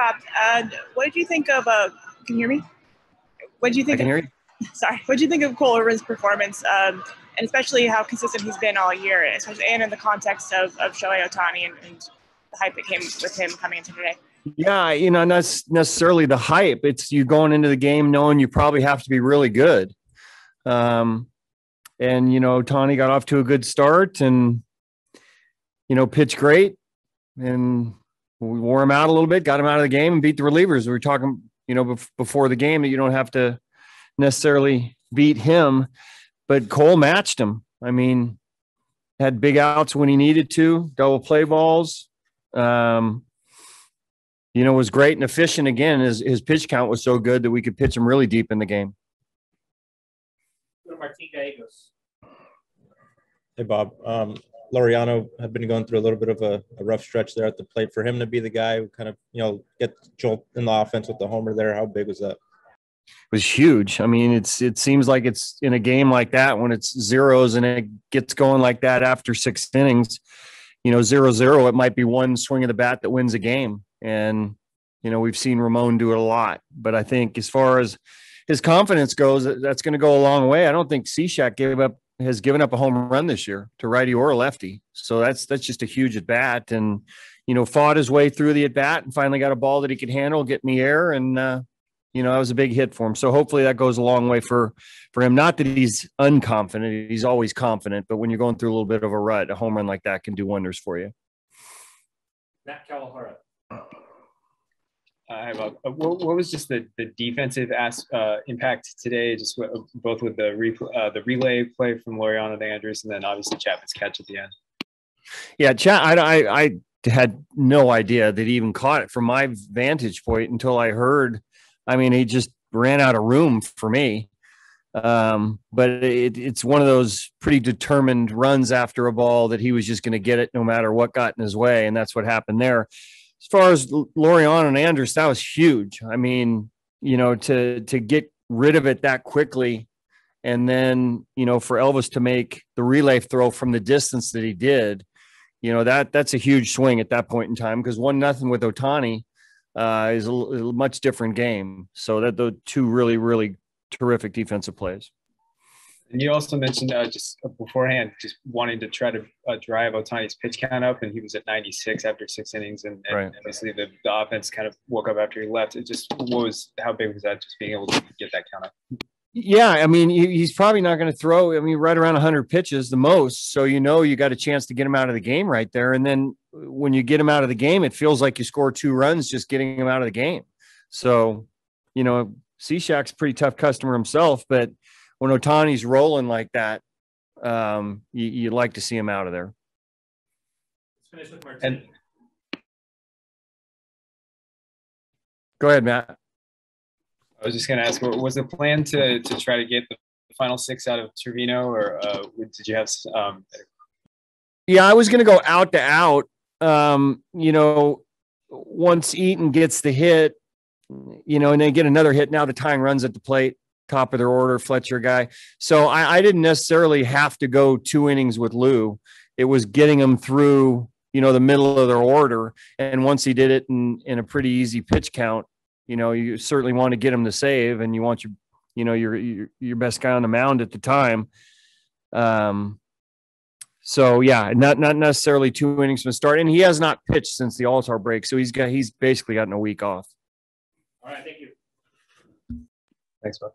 Bob. What did you think of? Can you hear me? What did you think? I can hear you. Sorry. What did you think of Cole Irvin's performance, and especially how consistent he's been all year, especially and in the context of Shohei Ohtani and the hype that came with him coming into today? Yeah, not necessarily the hype. It's you going into the game knowing you probably have to be really good. And Ohtani got off to a good start and pitched great, and we wore him out a little bit, got him out of the game, and beat the relievers. We were talking, before the game that you don't have to necessarily beat him, but Cole matched him. I mean, had big outs when he needed to, double play balls. Was great and efficient again. His pitch count was so good that we could pitch him really deep in the game. Hey, Bob. Laureano had been going through a little bit of a rough stretch there at the plate. For him to be the guy who kind of, get Joel in the offense with the homer there, how big was that? It was huge. I mean, it seems like it's in a game like that when it's zeros and it gets going like that after 6 innings, 0-0, it might be one swing of the bat that wins a game. And, we've seen Ramon do it a lot. But I think as far as his confidence goes, that's going to go a long way. I don't think Cishak has given up a home run this year to righty or a lefty. So that's just a huge at bat, and, fought his way through the at bat and finally got a ball that he could handle, get in the air. And, that was a big hit for him. So hopefully that goes a long way for him. Not that he's unconfident. He's always confident, but when you're going through a little bit of a rut, a home run like that can do wonders for you. Matt Kawahara. Hi, Bob. What was just the defensive impact today, just both with the relay play from Laureano to Andrus, and then obviously Chapman's catch at the end? Yeah, I had no idea that he even caught it from my vantage point until I heard. I mean, he just ran out of room for me. But it's one of those pretty determined runs after a ball that he was just going to get it no matter what got in his way, and that's what happened there. As far as Laureano and Andrus, that was huge. I mean, to get rid of it that quickly, and then, for Elvis to make the relay throw from the distance that he did, that's a huge swing at that point in time, because 1-0 with Ohtani is a much different game. So that the two really, really terrific defensive plays. And you also mentioned just beforehand, just wanting to try to drive Ohtani's pitch count up, and he was at 96 after 6 innings, and right. Obviously the offense kind of woke up after he left. It just how big was that, just being able to get that count up? Yeah, I mean, he's probably not going to throw. I mean, right around 100 pitches, the most. So you got a chance to get him out of the game right there, and then when you get him out of the game, it feels like you score 2 runs just getting him out of the game. So, Cishak's a pretty tough customer himself, but when Ohtani's rolling like that, you like to see him out of there. Let's finish with Martin. Go ahead, Matt. I was just going to ask, was the plan to try to get the final 6 out of Trevino, or did you have Yeah, I was going to go out to out. Once Eaton gets the hit, and they get another hit, now the tying runs at the plate, top of their order, Fletcher guy. So I didn't necessarily have to go 2 innings with Lou. It was getting them through, the middle of their order. And once he did it in a pretty easy pitch count, you certainly want to get him to save, and you want your best guy on the mound at the time. So yeah, not necessarily 2 innings from the start. And he has not pitched since the All-Star break. So he's basically gotten a week off. All right. Thank you. Thanks, Bob.